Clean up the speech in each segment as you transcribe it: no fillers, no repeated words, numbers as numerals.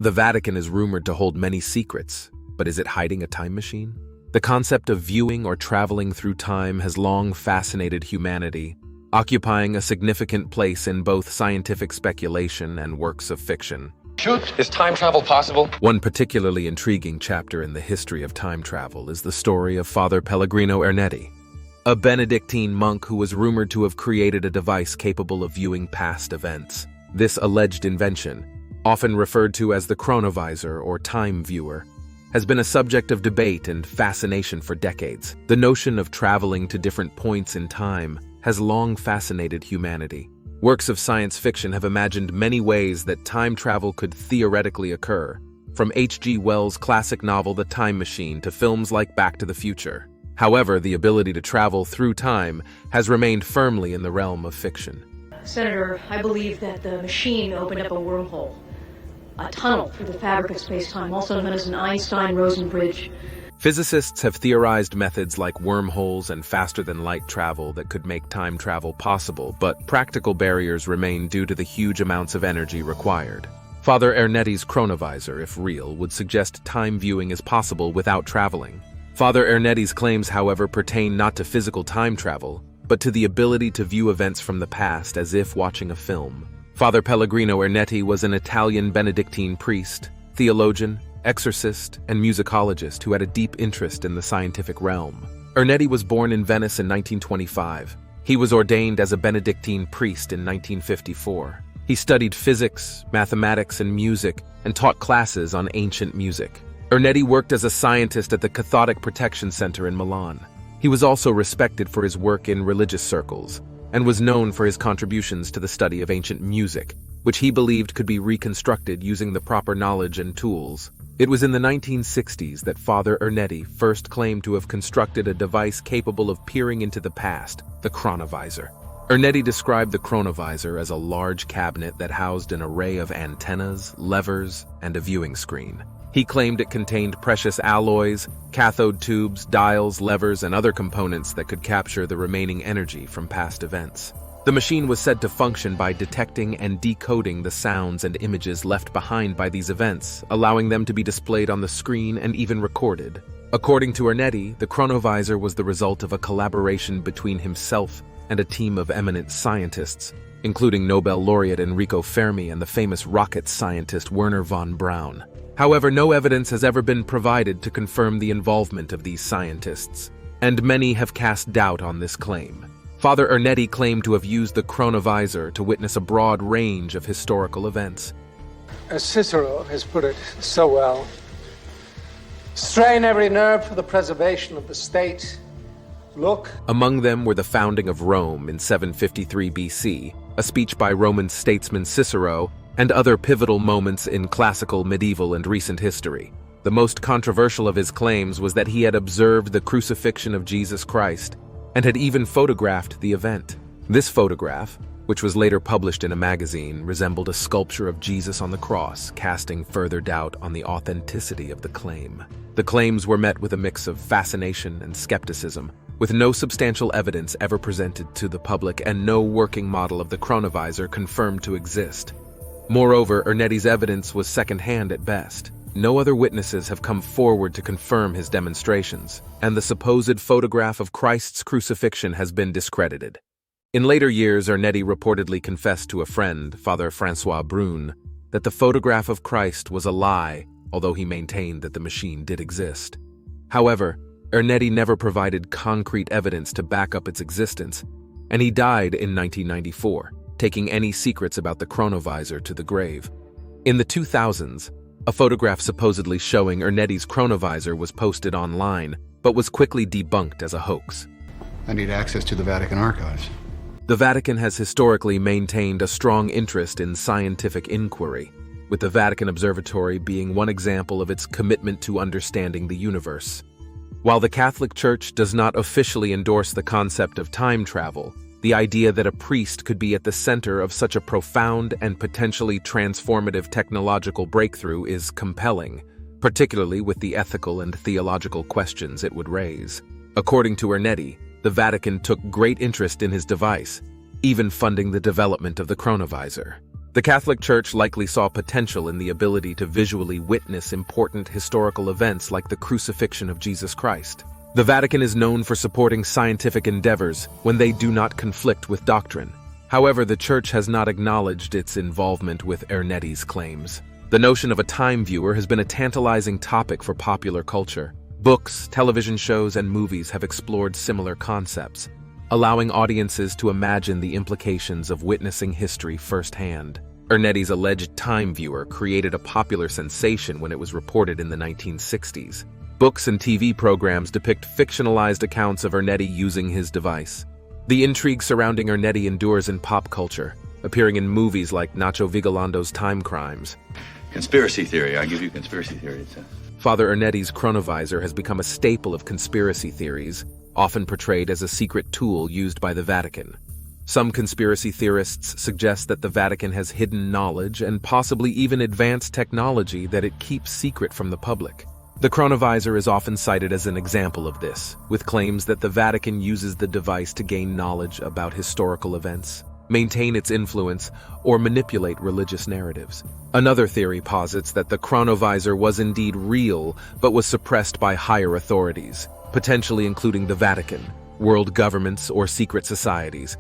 The Vatican is rumored to hold many secrets, but is it hiding a time machine? The concept of viewing or traveling through time has long fascinated humanity, occupying a significant place in both scientific speculation and works of fiction. Shoot, is time travel possible? One particularly intriguing chapter in the history of time travel is the story of Father Pellegrino Ernetti, a Benedictine monk who was rumored to have created a device capable of viewing past events. This alleged invention, often referred to as the Chronovisor or time viewer, has been a subject of debate and fascination for decades. The notion of traveling to different points in time has long fascinated humanity. Works of science fiction have imagined many ways that time travel could theoretically occur, from H.G. Wells' classic novel The Time Machine to films like Back to the Future. However, the ability to travel through time has remained firmly in the realm of fiction. Senator, I believe that the machine opened up a wormhole, a tunnel through the fabric of space-time, also known as an Einstein-Rosen bridge. Physicists have theorized methods like wormholes and faster-than-light travel that could make time travel possible, but practical barriers remain due to the huge amounts of energy required. Father Ernetti's Chronovisor, if real, would suggest time viewing is possible without traveling. Father Ernetti's claims, however, pertain not to physical time travel, but to the ability to view events from the past as if watching a film. Father Pellegrino Ernetti was an Italian Benedictine priest, theologian, exorcist, and musicologist who had a deep interest in the scientific realm. Ernetti was born in Venice in 1925. He was ordained as a Benedictine priest in 1954. He studied physics, mathematics, and music, and taught classes on ancient music. Ernetti worked as a scientist at the Cathodic Protection Center in Milan. He was also respected for his work in religious circles, and was known for his contributions to the study of ancient music, which he believed could be reconstructed using the proper knowledge and tools. It was in the 1960s that Father Ernetti first claimed to have constructed a device capable of peering into the past, the Chronovisor. Ernetti described the Chronovisor as a large cabinet that housed an array of antennas, levers, and a viewing screen. He claimed it contained precious alloys, cathode tubes, dials, levers, and other components that could capture the remaining energy from past events. The machine was said to function by detecting and decoding the sounds and images left behind by these events, allowing them to be displayed on the screen and even recorded. According to Ernetti, the Chronovisor was the result of a collaboration between himself and a team of eminent scientists, including Nobel laureate Enrico Fermi and the famous rocket scientist Wernher von Braun. However, no evidence has ever been provided to confirm the involvement of these scientists, and many have cast doubt on this claim. Father Ernetti claimed to have used the Chronovisor to witness a broad range of historical events. As Cicero has put it so well, strain every nerve for the preservation of the state. Look. Among them were the founding of Rome in 753 BC, a speech by Roman statesman Cicero, and other pivotal moments in classical, medieval, and recent history. The most controversial of his claims was that he had observed the crucifixion of Jesus Christ and had even photographed the event. This photograph, which was later published in a magazine, resembled a sculpture of Jesus on the cross, casting further doubt on the authenticity of the claim. The claims were met with a mix of fascination and skepticism, with no substantial evidence ever presented to the public and no working model of the Chronovisor confirmed to exist. Moreover, Ernetti's evidence was second-hand at best. No other witnesses have come forward to confirm his demonstrations, and the supposed photograph of Christ's crucifixion has been discredited. In later years, Ernetti reportedly confessed to a friend, Father Francois Brune, that the photograph of Christ was a lie, although he maintained that the machine did exist. However, Ernetti never provided concrete evidence to back up its existence, and he died in 1994. Taking any secrets about the Chronovisor to the grave. In the 2000s, a photograph supposedly showing Ernetti's Chronovisor was posted online, but was quickly debunked as a hoax. I need access to the Vatican archives. The Vatican has historically maintained a strong interest in scientific inquiry, with the Vatican Observatory being one example of its commitment to understanding the universe. While the Catholic Church does not officially endorse the concept of time travel, the idea that a priest could be at the center of such a profound and potentially transformative technological breakthrough is compelling, particularly with the ethical and theological questions it would raise. According to Ernetti, the Vatican took great interest in his device, even funding the development of the Chronovisor. The Catholic Church likely saw potential in the ability to visually witness important historical events like the crucifixion of Jesus Christ. The Vatican is known for supporting scientific endeavors when they do not conflict with doctrine. However, the Church has not acknowledged its involvement with Ernetti's claims. The notion of a time viewer has been a tantalizing topic for popular culture. Books, television shows, and movies have explored similar concepts, allowing audiences to imagine the implications of witnessing history firsthand. Ernetti's alleged time viewer created a popular sensation when it was reported in the 1960s. Books and TV programs depict fictionalized accounts of Ernetti using his device. The intrigue surrounding Ernetti endures in pop culture, appearing in movies like Nacho Vigalando's Time Crimes. Conspiracy theory. I give you conspiracy theory, it says. Father Ernetti's Chronovisor has become a staple of conspiracy theories, often portrayed as a secret tool used by the Vatican. Some conspiracy theorists suggest that the Vatican has hidden knowledge and possibly even advanced technology that it keeps secret from the public. The Chronovisor is often cited as an example of this, with claims that the Vatican uses the device to gain knowledge about historical events, maintain its influence, or manipulate religious narratives. Another theory posits that the Chronovisor was indeed real, but was suppressed by higher authorities, potentially including the Vatican, world governments, or secret societies.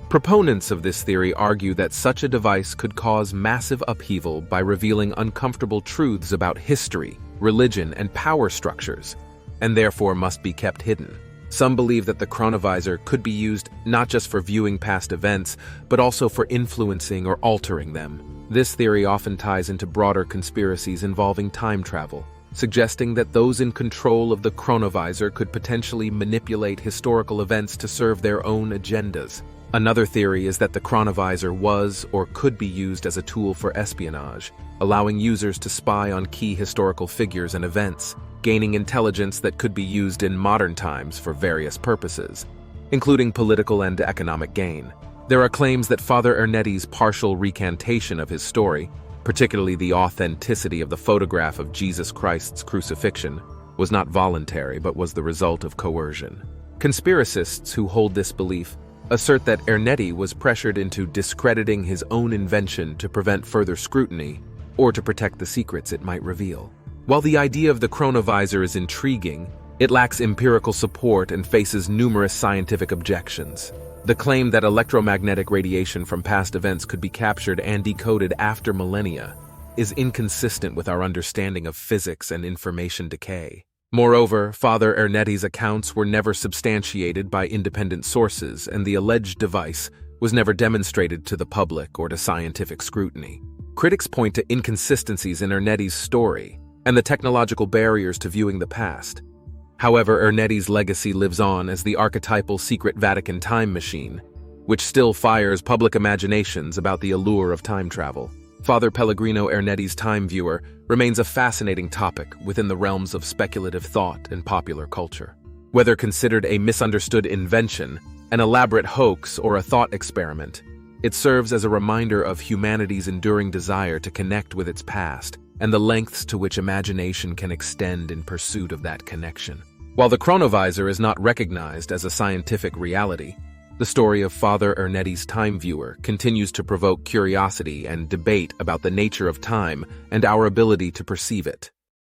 Proponents of this theory argue that such a device could cause massive upheaval by revealing uncomfortable truths about history, religion, and power structures, and therefore must be kept hidden. Some believe that the Chronovisor could be used not just for viewing past events, but also for influencing or altering them. This theory often ties into broader conspiracies involving time travel, suggesting that those in control of the Chronovisor could potentially manipulate historical events to serve their own agendas. Another theory is that the Chronovisor was or could be used as a tool for espionage, allowing users to spy on key historical figures and events, gaining intelligence that could be used in modern times for various purposes, including political and economic gain. There are claims that Father Ernetti's partial recantation of his story, particularly the authenticity of the photograph of Jesus Christ's crucifixion, was not voluntary but was the result of coercion. Conspiracists who hold this belief assert that Ernetti was pressured into discrediting his own invention to prevent further scrutiny or to protect the secrets it might reveal. While the idea of the Chronovisor is intriguing, it lacks empirical support and faces numerous scientific objections. The claim that electromagnetic radiation from past events could be captured and decoded after millennia is inconsistent with our understanding of physics and information decay. Moreover, Father Ernetti's accounts were never substantiated by independent sources, and the alleged device was never demonstrated to the public or to scientific scrutiny. Critics point to inconsistencies in Ernetti's story and the technological barriers to viewing the past. However, Ernetti's legacy lives on as the archetypal secret Vatican time machine, which still fires public imaginations about the allure of time travel. Father Pellegrino Ernetti's time viewer remains a fascinating topic within the realms of speculative thought and popular culture. Whether considered a misunderstood invention, an elaborate hoax, or a thought experiment, it serves as a reminder of humanity's enduring desire to connect with its past and the lengths to which imagination can extend in pursuit of that connection. While the Chronovisor is not recognized as a scientific reality, the story of Father Ernetti's time viewer continues to provoke curiosity and debate about the nature of time and our ability to perceive it.